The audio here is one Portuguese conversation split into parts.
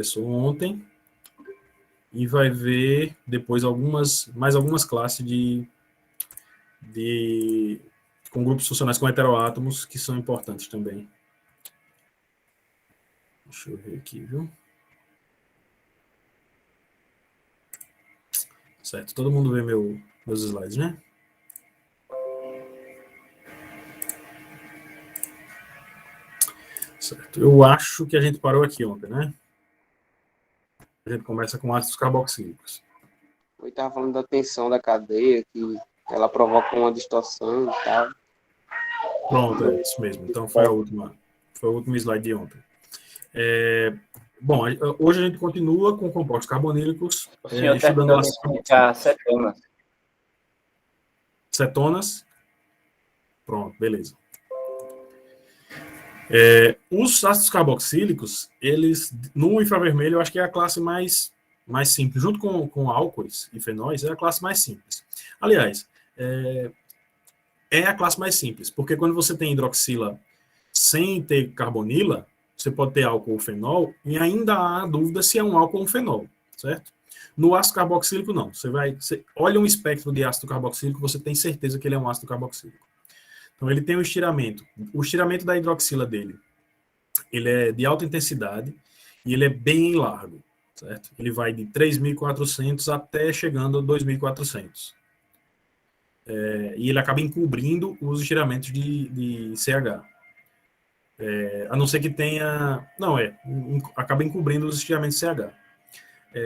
começou ontem, e vai ver depois mais algumas classes com grupos funcionais com heteroátomos que são importantes também. Deixa eu ver aqui, viu? Certo, todo mundo vê meus slides, né? Certo, eu acho que a gente parou aqui ontem, né? A gente começa com ácidos carboxílicos. Eu estava falando da tensão da cadeia, que ela provoca uma distorção e tal. Pronto, é isso mesmo. Então foi o último slide de ontem. Bom, hoje a gente continua com compostos carbonílicos, O senhor estudando terminou de explicar cetonas. Cetonas. Pronto, beleza. Os ácidos carboxílicos, eles, no infravermelho, eu acho que é a classe mais simples. Junto com álcoois e fenóis, é a classe mais simples. Aliás, é a classe mais simples, porque quando você tem hidroxila sem ter carbonila, você pode ter álcool ou fenol, e ainda há dúvida se é um álcool ou um fenol, certo? No ácido carboxílico, não. Você olha um espectro de ácido carboxílico, você tem certeza que ele é um ácido carboxílico. Então, ele tem um estiramento. O estiramento da hidroxila dele, ele é de alta intensidade e ele é bem largo, certo? Ele vai de 3.400 até chegando a 2.400. E ele acaba encobrindo os estiramentos de CH. A não ser que tenha... Não, acaba encobrindo os estiramentos de CH.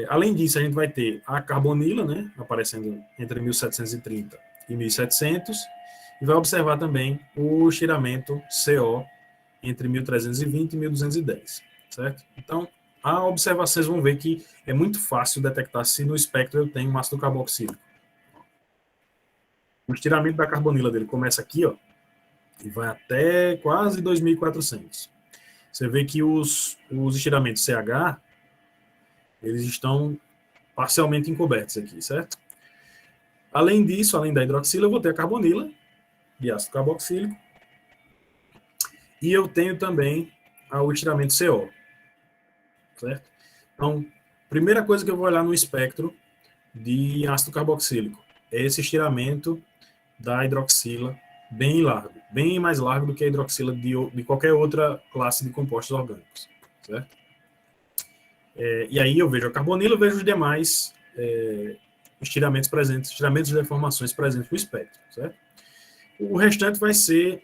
Além disso, a gente vai ter a carbonila, né, aparecendo entre 1730 e 1700, e vai observar também o estiramento CO entre 1320 e 1210, certo? Então, a observação, vocês vão ver que é muito fácil detectar se no espectro eu tenho um ácido carboxílico. O estiramento da carbonila dele começa aqui, ó, e vai até quase 2400. Você vê que os estiramentos CH, eles estão parcialmente encobertos aqui, certo? Além disso, além da hidroxila, eu vou ter a carbonila, de ácido carboxílico, e eu tenho também o estiramento CO, certo? Então, primeira coisa que eu vou olhar no espectro de ácido carboxílico é esse estiramento da hidroxila bem largo, bem mais largo do que a hidroxila de qualquer outra classe de compostos orgânicos, certo? E aí eu vejo a carbonila, eu vejo os demais estiramentos presentes, estiramentos de deformações presentes no espectro, certo? O restante vai ser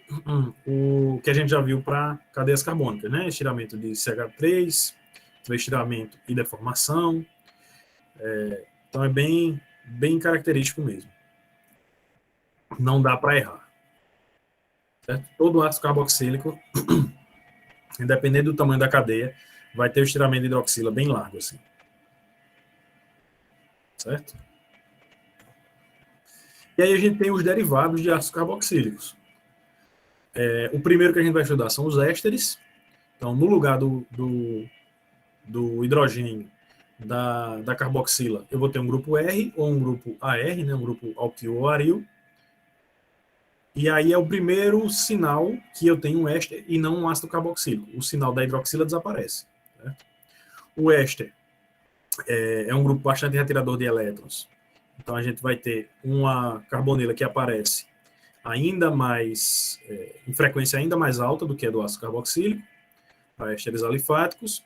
o que a gente já viu para cadeias carbônicas, né? Estiramento de CH3, estiramento e deformação. Então é bem característico mesmo. Não dá para errar. Certo? Todo ácido carboxílico, independente do tamanho da cadeia, vai ter o estiramento de hidroxila bem largo, assim. Certo? E aí a gente tem os derivados de ácidos carboxílicos. O primeiro que a gente vai estudar são os ésteres. Então, no lugar do hidrogênio da carboxila, eu vou ter um grupo R ou um grupo AR, né, um grupo alquil ou aril. E aí é o primeiro sinal que eu tenho um éster e não um ácido carboxílico. O sinal da hidroxila desaparece. Certo? O éster é um grupo bastante retirador de elétrons. Então a gente vai ter uma carbonila que aparece ainda mais, em frequência ainda mais alta do que a do ácido carboxílico, para ésteres alifáticos.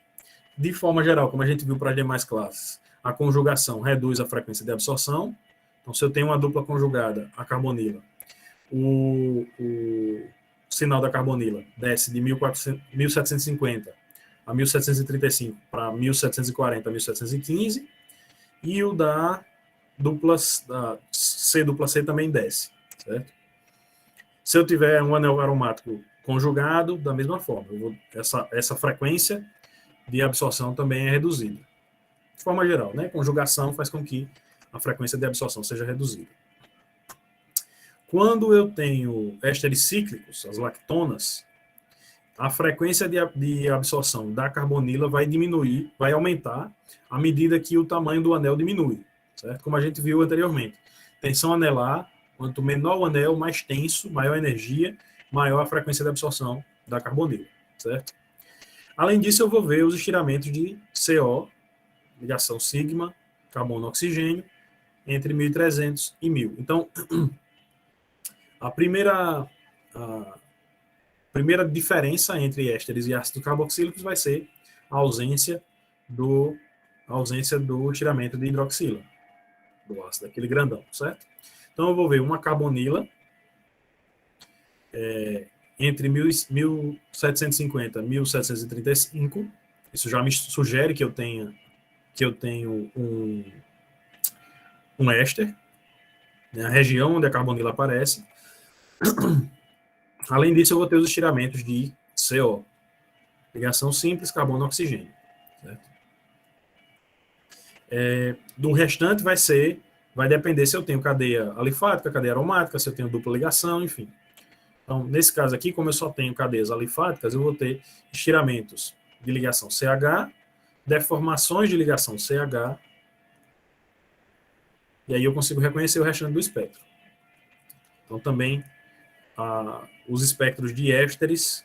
De forma geral, como a gente viu para as demais classes, a conjugação reduz a frequência de absorção. Então, se eu tenho uma dupla conjugada, a carbonila, o sinal da carbonila desce de 1750 a 1735 para 1740 a 1715, e o da C dupla C também desce, certo? Se eu tiver um anel aromático conjugado, da mesma forma, essa frequência de absorção também é reduzida. De forma geral, né? Conjugação faz com que a frequência de absorção seja reduzida. Quando eu tenho ésteres cíclicos, as lactonas, a frequência de absorção da carbonila vai diminuir, vai aumentar à medida que o tamanho do anel diminui, certo? Como a gente viu anteriormente. Tensão anelar, quanto menor o anel, mais tenso, maior a energia, maior a frequência de absorção da carbonila, certo? Além disso, eu vou ver os estiramentos de CO, ligação sigma, carbono-oxigênio, entre 1.300 e 1.000. Então, a primeira diferença entre ésteres e ácidos carboxílicos vai ser a ausência do estiramento de hidroxila, do ácido, aquele grandão, certo? Então, eu vou ver uma carbonila entre 1.750 e 1.735. Isso já me sugere que eu tenho um éster, né, a região onde a carbonila aparece. Além disso, eu vou ter os estiramentos de CO, ligação simples, carbono-oxigênio. Do restante vai depender se eu tenho cadeia alifática, cadeia aromática, se eu tenho dupla ligação, enfim. Então, nesse caso aqui, como eu só tenho cadeias alifáticas, eu vou ter estiramentos de ligação CH, deformações de ligação CH, e aí eu consigo reconhecer o restante do espectro. Então, também, os espectros de ésteres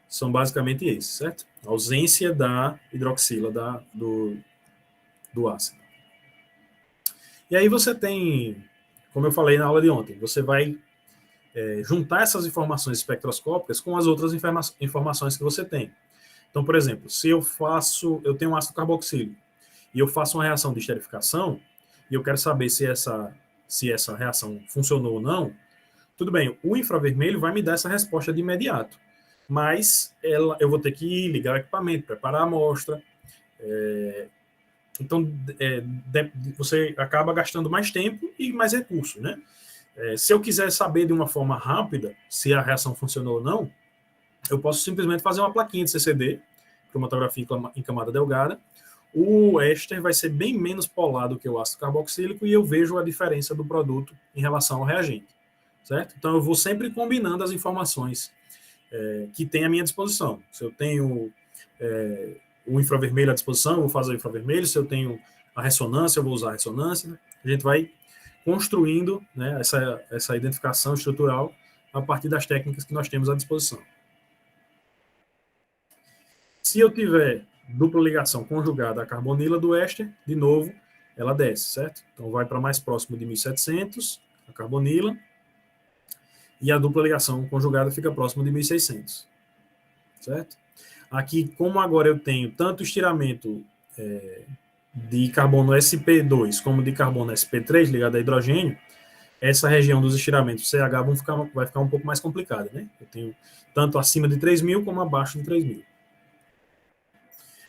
são basicamente esses, certo? A ausência da hidroxila do ácido. E aí você tem, como eu falei na aula de ontem, você vai juntar essas informações espectroscópicas com as outras informações que você tem. Então, por exemplo, se eu tenho um ácido carboxílico e eu faço uma reação de esterificação e eu quero saber se essa reação funcionou ou não, tudo bem, o infravermelho vai me dar essa resposta de imediato, mas eu vou ter que ligar o equipamento, preparar a amostra, então você acaba gastando mais tempo e mais recursos, né? Se eu quiser saber de uma forma rápida se a reação funcionou ou não, eu posso simplesmente fazer uma plaquinha de CCD, cromatografia em camada delgada. O éster vai ser bem menos polar do que o ácido carboxílico e eu vejo a diferença do produto em relação ao reagente, certo? Então eu vou sempre combinando as informações que tem à minha disposição. Se eu tenho o infravermelho à disposição, eu vou fazer o infravermelho. Se eu tenho a ressonância, eu vou usar a ressonância. A gente vai construindo, né, essa identificação estrutural a partir das técnicas que nós temos à disposição. Se eu tiver dupla ligação conjugada à carbonila do éster, de novo, ela desce, certo? Então vai para mais próximo de 1.700, a carbonila, e a dupla ligação conjugada fica próximo de 1.600, certo? Aqui, como agora eu tenho tanto estiramento de carbono sp2 como de carbono sp3 ligado a hidrogênio, essa região dos estiramentos CH vai ficar um pouco mais complicada, né? Eu tenho tanto acima de 3.000 como abaixo de 3.000.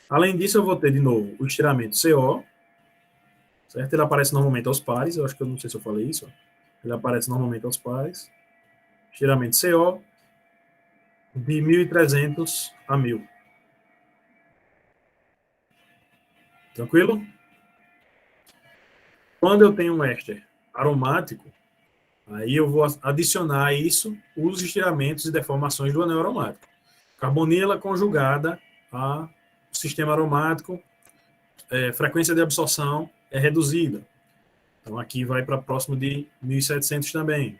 Além disso, eu vou ter de novo o estiramento CO, certo? Ele aparece normalmente aos pares, eu acho que eu não sei se eu falei isso, ele aparece normalmente aos pares. Estiramento CO de 1.300 a 1.000. Tranquilo? Quando eu tenho um éster aromático, aí eu vou adicionar a isso os estiramentos e deformações do anel aromático. Carbonila conjugada ao sistema aromático, frequência de absorção é reduzida. Então aqui vai para próximo de 1.700 também.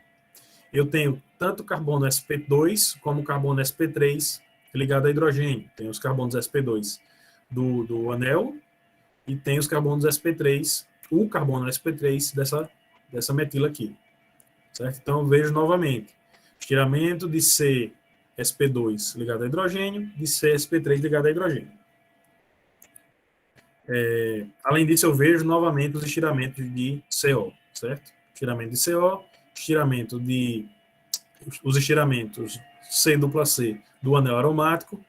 Eu tenho tanto carbono sp2 como carbono sp3 ligado a hidrogênio. Tem os carbonos sp2 do anel e tem os carbonos sp3, o carbono sp3 dessa metila aqui, certo? Então eu vejo novamente estiramento de CsP2 ligado a hidrogênio, de CsP3 ligado a hidrogênio. Além disso, eu vejo novamente os estiramentos de CO, certo? Estiramento de CO, os estiramentos C+C do anel aromático,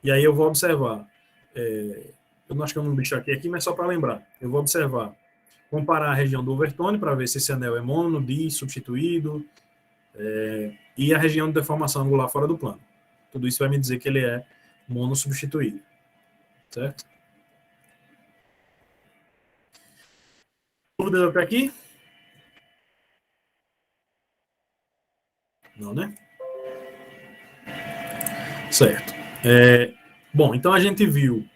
e aí eu vou observar, eu não acho que eu não deixei aqui, mas só para lembrar, eu vou observar, comparar a região do overtone para ver se esse anel é mono, di, substituído, e a região de deformação angular fora do plano. Tudo isso vai me dizer que ele é mono substituído, certo? Dúvidas até aqui? Não, né? Certo. Bom, então a gente viu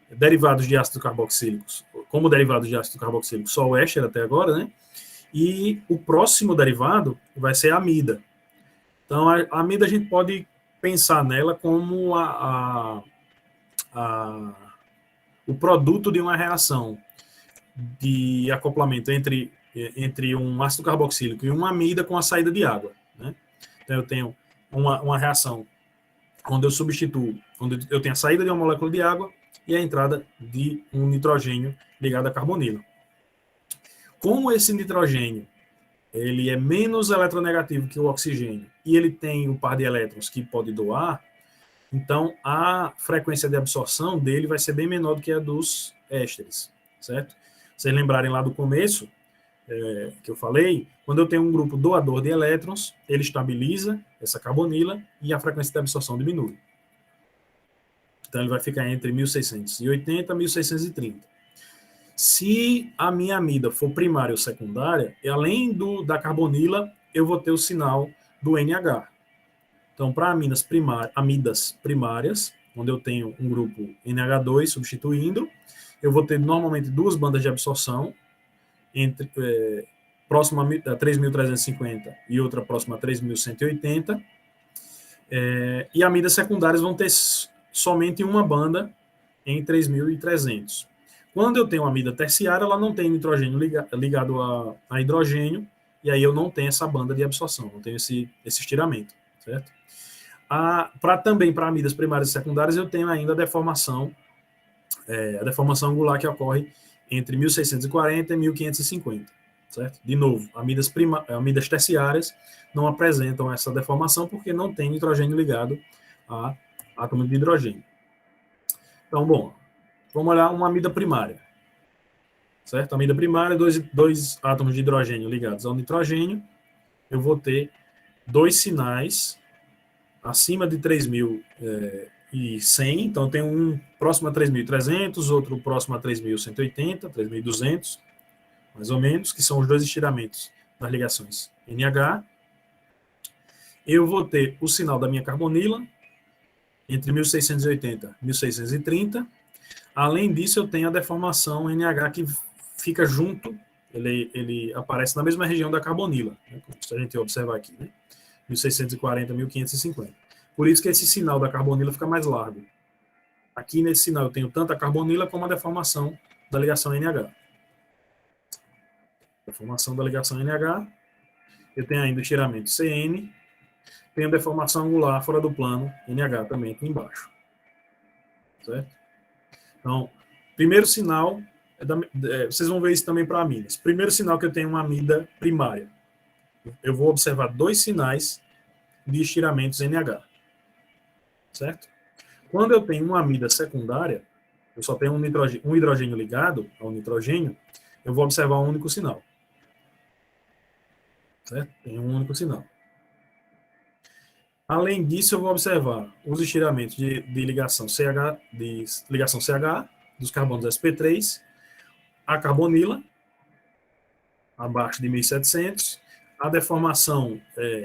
derivados de ácido carboxílicos, como derivados de ácido carboxílico, só o éster até agora, né? E o próximo derivado vai ser a amida. Então, a amida a gente pode pensar nela como o produto de uma reação de acoplamento entre um ácido carboxílico e uma amida com a saída de água, né? Então, eu tenho uma reação onde eu substituo, onde eu tenho a saída de uma molécula de água e a entrada de um nitrogênio ligado à carbonila. Como esse nitrogênio ele é menos eletronegativo que o oxigênio e ele tem o par de elétrons que pode doar, então a frequência de absorção dele vai ser bem menor do que a dos ésteres, certo? Vocês lembrarem lá do começo, que eu falei, quando eu tenho um grupo doador de elétrons, ele estabiliza essa carbonila e a frequência de absorção diminui. Então ele vai ficar entre 1680 e 1630. Se a minha amida for primária ou secundária, além da carbonila, eu vou ter o sinal do NH. Então, para amidas primárias, onde eu tenho um grupo NH2 substituindo, eu vou ter normalmente duas bandas de absorção, próxima a 3.350 e outra próxima a 3.180. E amidas secundárias vão ter somente uma banda em 3.300. Quando eu tenho uma amida terciária, ela não tem nitrogênio ligado a hidrogênio, e aí eu não tenho essa banda de absorção, não tenho esse estiramento, certo? Também para amidas primárias e secundárias, eu tenho ainda a deformação angular que ocorre entre 1640 e 1550, certo? De novo, amidas terciárias não apresentam essa deformação porque não tem nitrogênio ligado a átomo de hidrogênio. Então, bom, vamos olhar uma amida primária, certo? A amida primária, dois átomos de hidrogênio ligados ao nitrogênio, eu vou ter dois sinais acima de 3.100, então tem um próximo a 3.300, outro próximo a 3.180, 3.200, mais ou menos, que são os dois estiramentos das ligações NH. Eu vou ter o sinal da minha carbonila entre 1680 e 1630. Além disso, eu tenho a deformação NH que fica junto, ele aparece na mesma região da carbonila, né, se a gente observar aqui, né, 1640 a 1550. Por isso que esse sinal da carbonila fica mais largo. Aqui nesse sinal eu tenho tanto a carbonila como a deformação da ligação NH. Deformação da ligação NH, eu tenho ainda o estiramento CN, tenho deformação angular fora do plano NH também aqui embaixo. Certo? Então, primeiro sinal, vocês vão ver isso também para amidas. Primeiro sinal que eu tenho uma amida primária. Eu vou observar dois sinais de estiramentos NH. Certo? Quando eu tenho uma amida secundária, eu só tenho um hidrogênio ligado ao nitrogênio, eu vou observar um único sinal. Certo? Tem um único sinal. Além disso, eu vou observar os estiramentos de ligação CH, dos carbonos sp3, a carbonila, abaixo de 1700, a deformação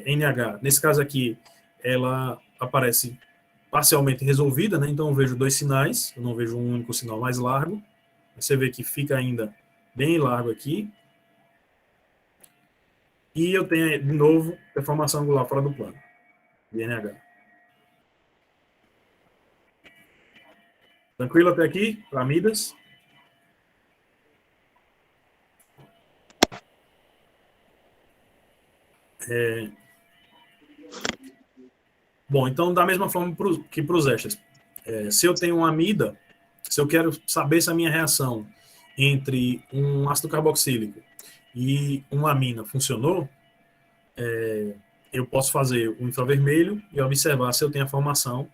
NH, nesse caso aqui, ela aparece parcialmente resolvida, né? Então eu vejo dois sinais, eu não vejo um único sinal mais largo. Você vê que fica ainda bem largo aqui. E eu tenho, de novo, deformação angular fora do plano, de NH. Tranquilo até aqui, para amidas? Bom, então, da mesma forma que para os ésteres. Se eu tenho uma amida, se eu quero saber se a minha reação entre um ácido carboxílico e uma amina funcionou, eu posso fazer o infravermelho e observar se eu tenho a formação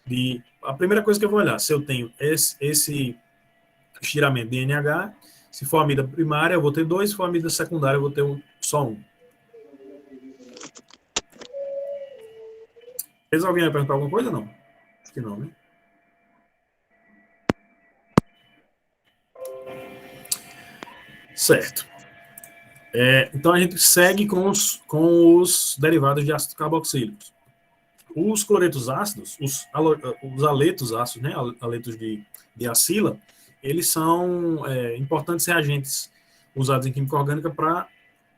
de... A primeira coisa que eu vou olhar, se eu tenho esse estiramento de NH, se for amida primária, eu vou ter dois, se for amida secundária, eu vou ter só um. Alguém vai perguntar alguma coisa ou não? Acho que não, né? Certo. Então a gente segue com os derivados de ácidos carboxílicos. Os cloretos ácidos, os aletos ácidos, né, aletos de acila, eles são importantes reagentes usados em química orgânica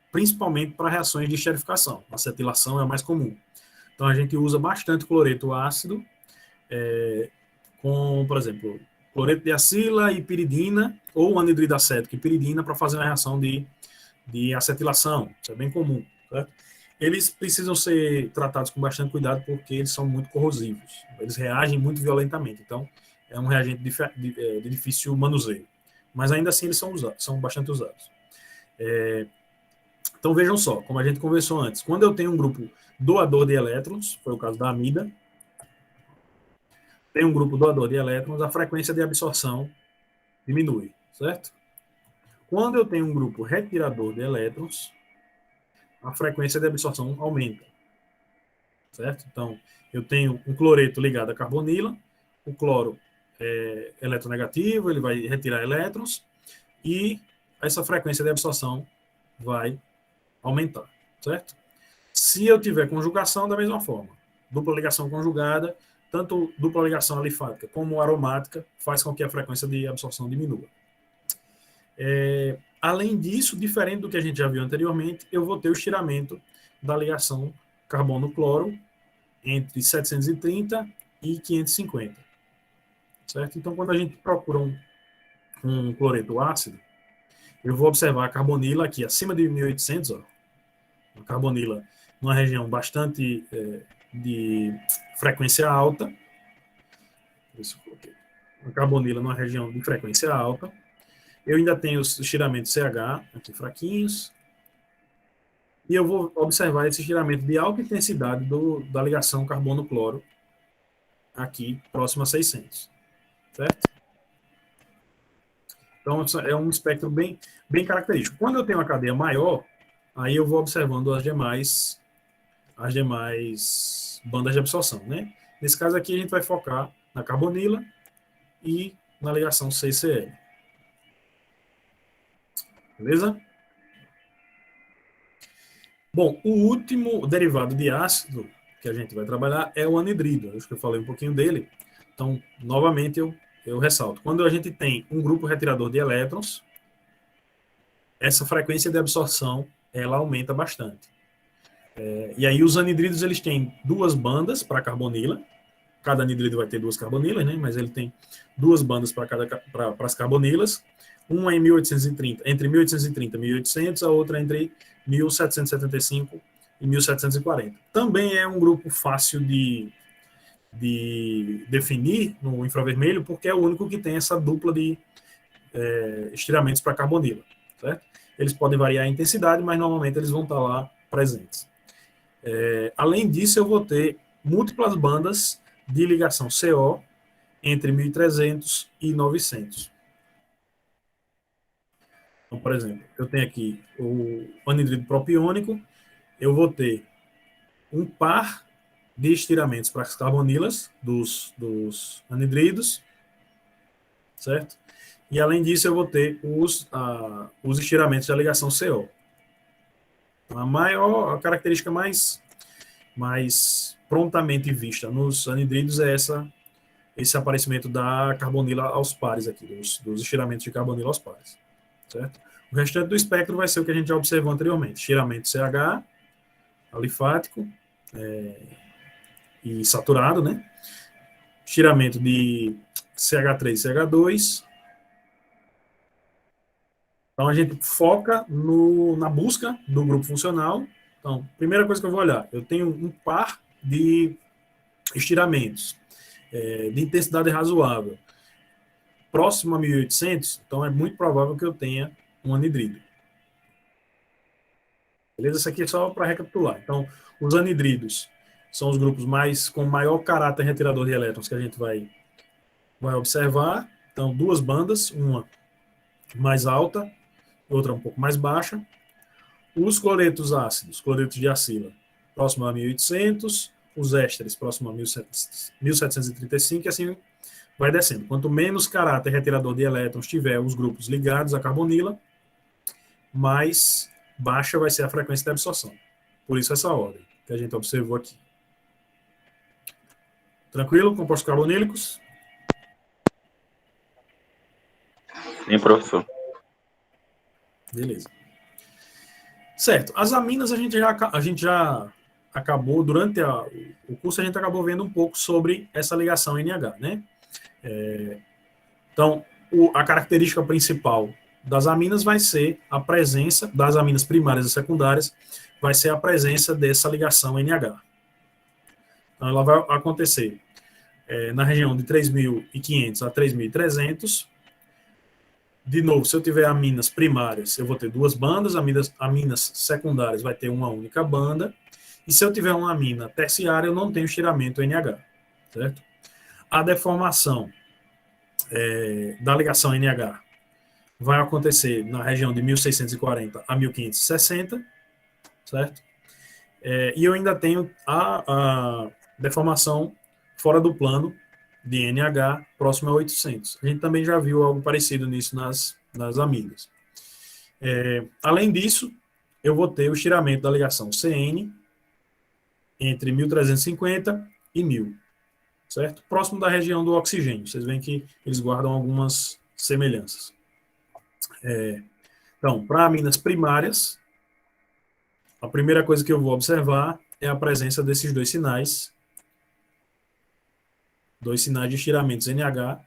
principalmente para reações de esterificação. A acetilação é a mais comum. Então, a gente usa bastante cloreto ácido, com, por exemplo, cloreto de acila e piridina, ou anidrido acético e piridina, para fazer uma reação de acetilação. Isso é bem comum, certo? Eles precisam ser tratados com bastante cuidado porque eles são muito corrosivos. Eles reagem muito violentamente. Então, é um reagente de difícil manuseio. Mas ainda assim, eles são bastante usados. Então, vejam só, como a gente conversou antes. Quando eu tenho um grupo doador de elétrons, foi o caso da amida, tem um grupo doador de elétrons, a frequência de absorção diminui, certo? Quando eu tenho um grupo retirador de elétrons, a frequência de absorção aumenta, certo? Então, eu tenho um cloreto ligado a carbonila, o cloro é eletronegativo, ele vai retirar elétrons, e essa frequência de absorção vai aumentar, certo? Se eu tiver conjugação, da mesma forma. Dupla ligação conjugada, tanto dupla ligação alifática como aromática, faz com que a frequência de absorção diminua. Além disso, diferente do que a gente já viu anteriormente, eu vou ter o estiramento da ligação carbono-cloro entre 730 e 550. Certo? Então, quando a gente procura um cloreto ácido, eu vou observar a carbonila aqui acima de 1800, ó, a carbonila numa região bastante de frequência alta. A carbonila numa região de frequência alta. Eu ainda tenho os estiramentos CH aqui fraquinhos. E eu vou observar esse estiramento de alta intensidade da ligação carbono-cloro aqui próximo a 600. Certo? Então, é um espectro bem característico. Quando eu tenho uma cadeia maior, aí eu vou observando as demais bandas de absorção, né? Nesse caso aqui, a gente vai focar na carbonila e na ligação CCl. Beleza? Bom, o último derivado de ácido que a gente vai trabalhar é o anidrido. Acho que eu falei um pouquinho dele. Então, novamente, eu ressalto. Quando a gente tem um grupo retirador de elétrons, essa frequência de absorção ela aumenta bastante. E aí os anidridos eles têm duas bandas para carbonila. Cada anidrido vai ter duas carbonilas, né? Mas ele tem duas bandas para as carbonilas. Uma em 1830, entre 1830 e 1800, a outra entre 1775 e 1740. Também é um grupo fácil de definir no infravermelho, porque é o único que tem essa dupla de estiramentos para carbonila, certo? Eles podem variar a intensidade, mas normalmente eles vão estar lá presentes. Além disso, eu vou ter múltiplas bandas de ligação CO entre 1300 e 900. Então, por exemplo, eu tenho aqui o anidrido propiônico, eu vou ter um par de estiramentos para as carbonilas dos anidridos, certo? E além disso, eu vou ter os estiramentos da ligação CO. A característica mais prontamente vista nos anidridos é esse aparecimento da carbonila aos pares aqui, dos estiramentos de carbonila aos pares, certo? O restante do espectro vai ser o que a gente já observou anteriormente, estiramento CH, alifático e saturado, né? Estiramento de CH3 e CH2. Então, a gente foca na busca do grupo funcional. Então, primeira coisa que eu vou olhar, eu tenho um par de estiramentos de intensidade razoável próximo a 1800, então é muito provável que eu tenha um anidrido. Beleza? Isso aqui é só para recapitular. Então, os anidridos são os grupos com maior caráter retirador de elétrons que a gente vai observar. Então, duas bandas, uma mais alta, outra um pouco mais baixa. Os cloretos ácidos, cloretos de acila, próximo a 1800, os ésteres próximo a 1735, e assim vai descendo. Quanto menos caráter retirador de elétrons tiver os grupos ligados à carbonila, mais baixa vai ser a frequência de absorção. Por isso essa ordem que a gente observou aqui. Tranquilo? Compostos carbonílicos? Sim, professor. Beleza. Certo. As aminas a gente já acabou, durante o curso, a gente acabou vendo um pouco sobre essa ligação NH, né? Então, a característica principal das aminas vai ser a presença, das aminas primárias e secundárias, vai ser a presença dessa ligação NH. Então, ela vai acontecer na região de 3.500 a 3.300. De novo, se eu tiver aminas primárias, eu vou ter duas bandas, aminas secundárias vai ter uma única banda, e se eu tiver uma amina terciária, eu não tenho estiramento NH, certo? A deformação da ligação NH vai acontecer na região de 1.640 a 1.560, certo? E eu ainda tenho a deformação fora do plano de NH próximo a 800. A gente também já viu algo parecido nisso nas amigas. Além disso, eu vou ter o estiramento da ligação CN entre 1.350 e 1.000, certo? Próximo da região do oxigênio. Vocês veem que eles guardam algumas semelhanças. Então, para aminas primárias, a primeira coisa que eu vou observar é a presença desses dois sinais de estiramentos NH,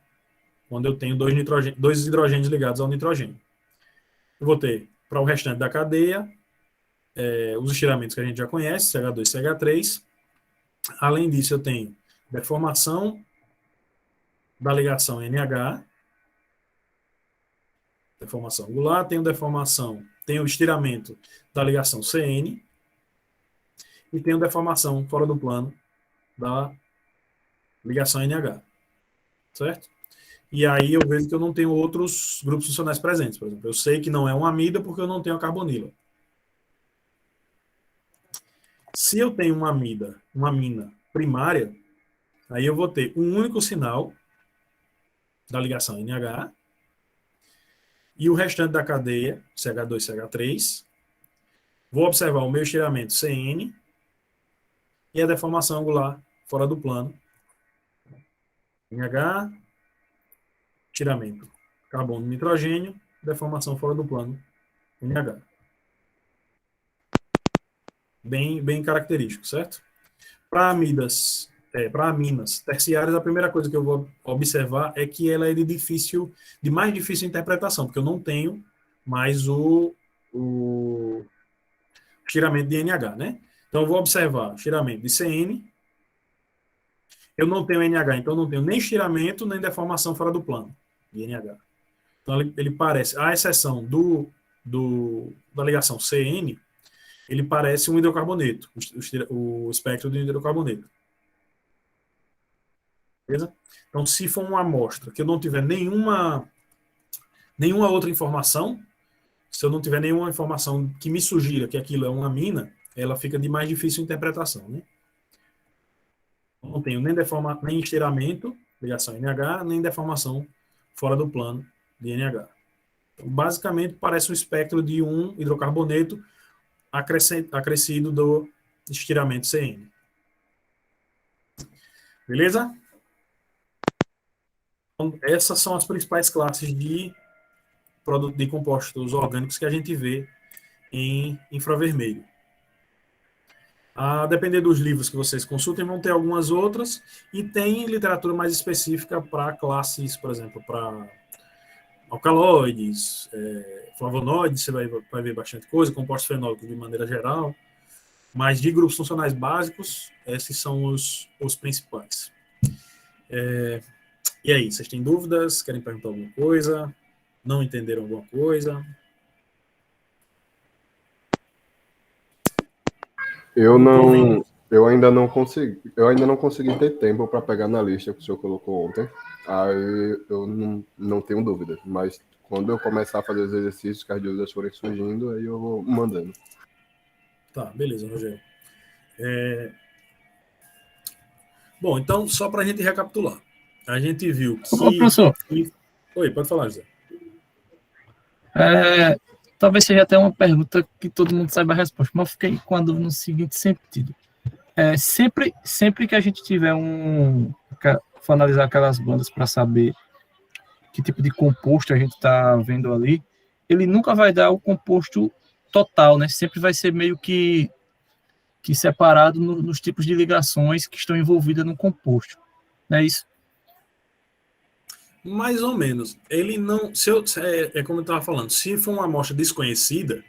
quando eu tenho dois hidrogênios ligados ao nitrogênio. Eu vou ter, para o restante da cadeia, os estiramentos que a gente já conhece, CH2 e CH3. Além disso, eu tenho deformação da ligação NH, deformação angular, tenho o estiramento da ligação CN, e tenho deformação fora do plano da ligação NH, certo? E aí eu vejo que eu não tenho outros grupos funcionais presentes. Por exemplo, eu sei que não é uma amida porque eu não tenho a carbonila. Se eu tenho uma amina primária, aí eu vou ter um único sinal da ligação NH e o restante da cadeia, CH2 e CH3. Vou observar o meu estiramento CN e a deformação angular fora do plano. NH, estiramento carbono e nitrogênio, deformação fora do plano, NH. Bem característico, certo? Para aminas terciárias, a primeira coisa que eu vou observar é que ela é de mais difícil interpretação, porque eu não tenho mais o estiramento de NH, né? Então, eu vou observar estiramento de CN. Eu não tenho NH, então eu não tenho nem estiramento, nem deformação fora do plano de NH. Então, ele parece, à exceção da ligação CN, ele parece um hidrocarboneto, o espectro de hidrocarboneto. Beleza? Então, se for uma amostra que eu não tiver nenhuma outra informação, se eu não tiver nenhuma informação que me sugira que aquilo é uma amina, ela fica de mais difícil interpretação, né? Não tenho nem estiramento, ligação NH, nem deformação fora do plano de NH. Então, basicamente, parece um espectro de um hidrocarboneto acrescido do estiramento CN. Beleza? Então, essas são as principais classes de compostos orgânicos que a gente vê em infravermelho. A depender dos livros que vocês consultem, vão ter algumas outras, e tem literatura mais específica para classes, por exemplo, para alcaloides, flavonoides, você vai ver bastante coisa, compostos fenólicos de maneira geral, mas de grupos funcionais básicos, esses são os principais. E aí, vocês têm dúvidas? Querem perguntar alguma coisa? Não entenderam alguma coisa? Eu ainda não consegui ter tempo para pegar na lista que o senhor colocou ontem. Aí eu não tenho dúvida, mas quando eu começar a fazer os exercícios que as dúvidas forem surgindo, aí eu vou mandando. Tá, beleza, Rogério. Bom, então, só para a gente recapitular. A gente viu que... Ô, professor. Oi, pode falar, José. Talvez seja até uma pergunta que todo mundo saiba a resposta, mas eu fiquei com a dúvida no seguinte sentido. Sempre que a gente tiver for analisar aquelas bandas para saber que tipo de composto a gente está vendo ali, ele nunca vai dar o composto total, né? Sempre vai ser meio que que separado nos tipos de ligações que estão envolvidas no composto. Não é isso? Mais ou menos. Ele não. É como eu estava falando, se for uma amostra desconhecida,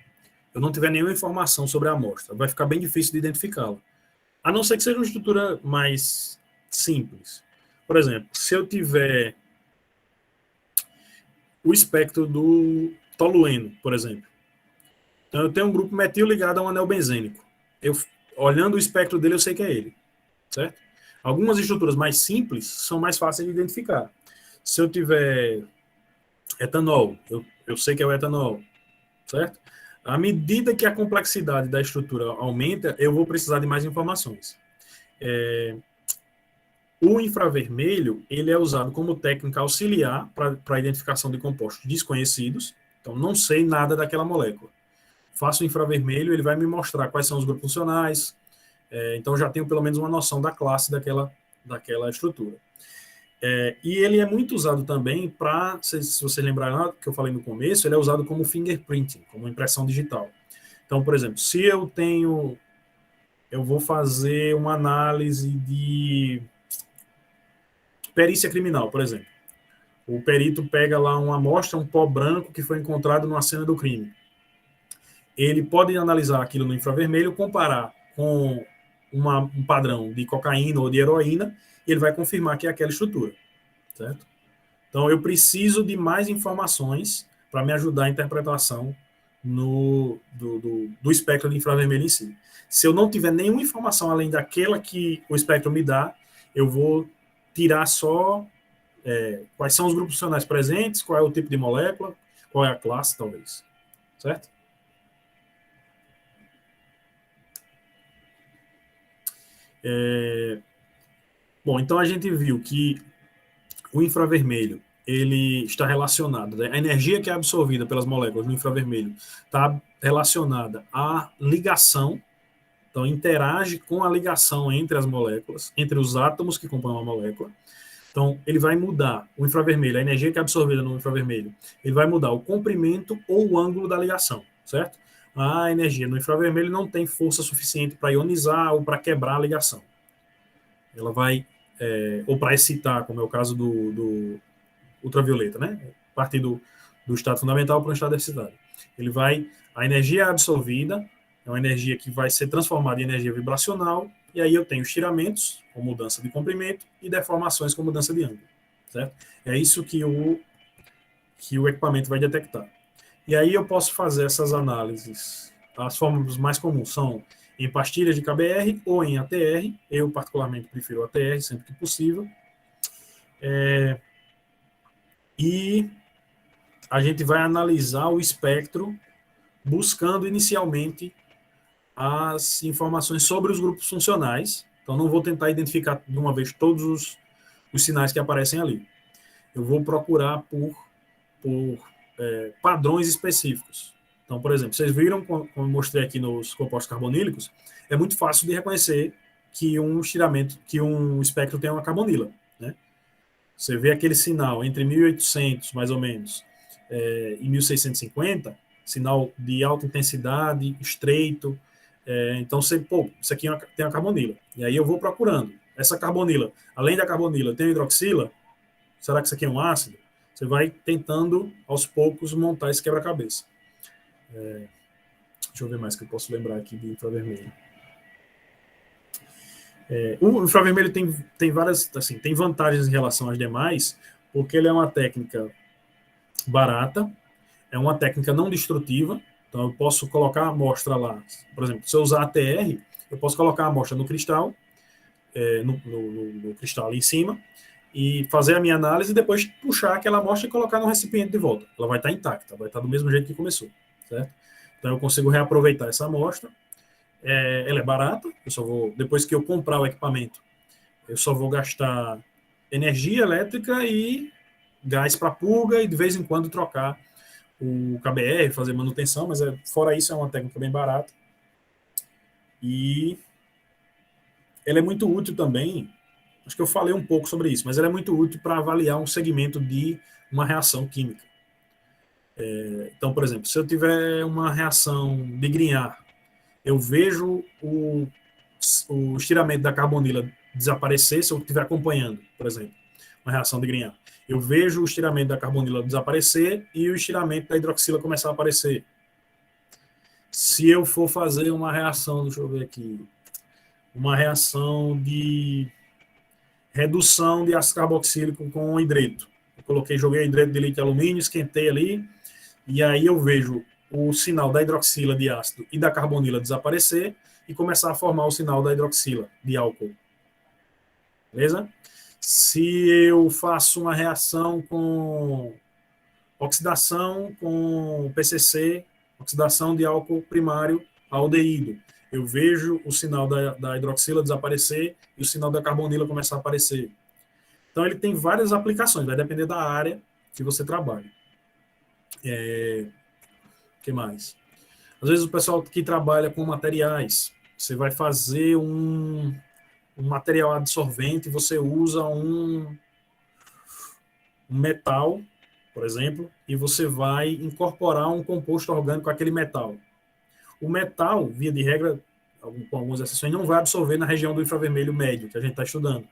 eu não tiver nenhuma informação sobre a amostra, vai ficar bem difícil de identificá-la. A não ser que seja uma estrutura mais simples. Por exemplo, se eu tiver o espectro do tolueno, por exemplo. Então, eu tenho um grupo metil ligado a um anel benzênico. Olhando o espectro dele, eu sei que é ele. Certo? Algumas estruturas mais simples são mais fáceis de identificar. Se eu tiver etanol, eu sei que é o etanol. Certo? À medida que a complexidade da estrutura aumenta, eu vou precisar de mais informações. O infravermelho, ele é usado como técnica auxiliar para a identificação de compostos desconhecidos. Então, não sei nada daquela molécula. Faço o infravermelho, ele vai me mostrar quais são os grupos funcionais. Então, já tenho pelo menos uma noção da classe daquela estrutura. E ele é muito usado também para, se você lembrar que eu falei no começo, ele é usado como fingerprinting, como impressão digital. Então, por exemplo, se eu vou fazer uma análise de perícia criminal, por exemplo. O perito pega lá uma amostra, um pó branco que foi encontrado numa cena do crime. Ele pode analisar aquilo no infravermelho, comparar com um padrão de cocaína ou de heroína, e ele vai confirmar que é aquela estrutura. Certo? Então, eu preciso de mais informações para me ajudar a interpretação do espectro de infravermelho em si. Se eu não tiver nenhuma informação além daquela que o espectro me dá, eu vou tirar só quais são os grupos funcionais presentes, qual é o tipo de molécula, qual é a classe, talvez. Certo? Bom, então a gente viu que o infravermelho ele está relacionado, né? A energia que é absorvida pelas moléculas no infravermelho está relacionada à ligação, então interage com a ligação entre as moléculas, entre os átomos que compõem uma molécula. Então, ele vai mudar o infravermelho, a energia que é absorvida no infravermelho, ele vai mudar o comprimento ou o ângulo da ligação, certo? A energia no infravermelho não tem força suficiente para ionizar ou para quebrar a ligação. Ela vai, ou para excitar, como é o caso do ultravioleta, né? Partir do estado fundamental para o estado excitado. A energia absorvida é uma energia que vai ser transformada em energia vibracional, e aí eu tenho estiramentos, com mudança de comprimento, e deformações com mudança de ângulo. Certo? É isso que o equipamento vai detectar. E aí eu posso fazer essas análises. As formas mais comuns são em pastilhas de KBR ou em ATR. Eu, particularmente, prefiro ATR sempre que possível. E a gente vai analisar o espectro buscando inicialmente as informações sobre os grupos funcionais. Então, não vou tentar identificar de uma vez todos os sinais que aparecem ali. Eu vou procurar por padrões específicos. Então, por exemplo, vocês viram, como eu mostrei aqui nos compostos carbonílicos, é muito fácil de reconhecer que um espectro tem uma carbonila. Né? Você vê aquele sinal entre 1800, mais ou menos, e 1650, sinal de alta intensidade, estreito. Então, isso aqui tem uma carbonila. E aí eu vou procurando. Essa carbonila, além da carbonila, tem hidroxila? Será que isso aqui é um ácido? Você vai tentando, aos poucos, montar esse quebra-cabeça. Deixa eu ver mais que eu posso lembrar aqui de infravermelho. O infravermelho tem várias, assim, tem vantagens em relação às demais, porque ele é uma técnica barata, é uma técnica não destrutiva. Então, eu posso colocar a amostra lá. Por exemplo, se eu usar ATR, eu posso colocar a amostra no cristal, no cristal ali em cima, e fazer a minha análise e depois puxar aquela amostra e colocar no recipiente de volta. Ela vai estar intacta, vai estar do mesmo jeito que começou. Certo? Então, eu consigo reaproveitar essa amostra. Ela é barata, depois que eu comprar o equipamento, eu só vou gastar energia elétrica e gás para purga e, de vez em quando, trocar o KBR, fazer manutenção, mas fora isso é uma técnica bem barata. E ela é muito útil também, acho que eu falei um pouco sobre isso, mas ela é muito útil para avaliar um segmento de uma reação química. Então, por exemplo, se eu tiver uma reação de Grignard, eu vejo o estiramento da carbonila desaparecer, se eu estiver acompanhando, por exemplo, uma reação de Grignard. Eu vejo o estiramento da carbonila desaparecer e o estiramento da hidroxila começar a aparecer. Se eu for fazer uma reação, deixa eu ver aqui, uma reação de redução de ácido carboxílico com hidreto. Eu joguei hidreto de lítio de alumínio, esquentei ali, e aí eu vejo o sinal da hidroxila de ácido e da carbonila desaparecer e começar a formar o sinal da hidroxila de álcool. Beleza? Se eu faço uma reação com oxidação com PCC, oxidação de álcool primário a aldeído, eu vejo o sinal da hidroxila desaparecer e o sinal da carbonila começar a aparecer. Então, ele tem várias aplicações, vai depender da área que você trabalha. O que mais? Às vezes, o pessoal que trabalha com materiais, você vai fazer um material absorvente, você usa um metal, por exemplo, e você vai incorporar um composto orgânico àquele metal. O metal, via de regra, com algumas exceções, não vai absorver na região do infravermelho médio, que a gente está estudando.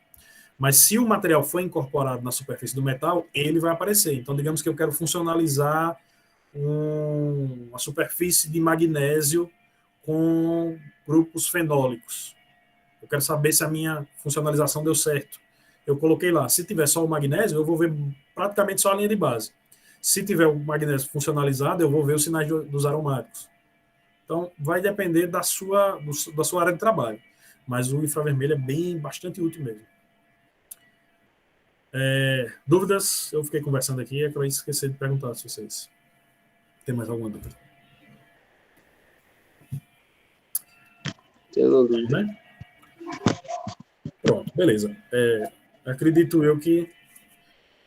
Mas se o material for incorporado na superfície do metal, ele vai aparecer. Então, digamos que eu quero funcionalizar uma superfície de magnésio com grupos fenólicos. Eu quero saber se a minha funcionalização deu certo. Eu coloquei lá. Se tiver só o magnésio, eu vou ver praticamente só a linha de base. Se tiver o magnésio funcionalizado, eu vou ver os sinais dos aromáticos. Então, vai depender da sua área de trabalho. Mas o infravermelho é bastante útil mesmo. Dúvidas? Eu fiquei conversando aqui, acabei de esquecer de perguntar se vocês têm mais alguma dúvida. Tenho dúvida. Né? Pronto, beleza. Acredito eu que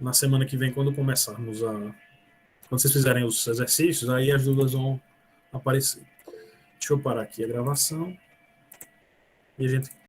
na semana que vem, quando começarmos quando vocês fizerem os exercícios, aí as dúvidas vão aparecer. Deixa eu parar aqui a gravação e a gente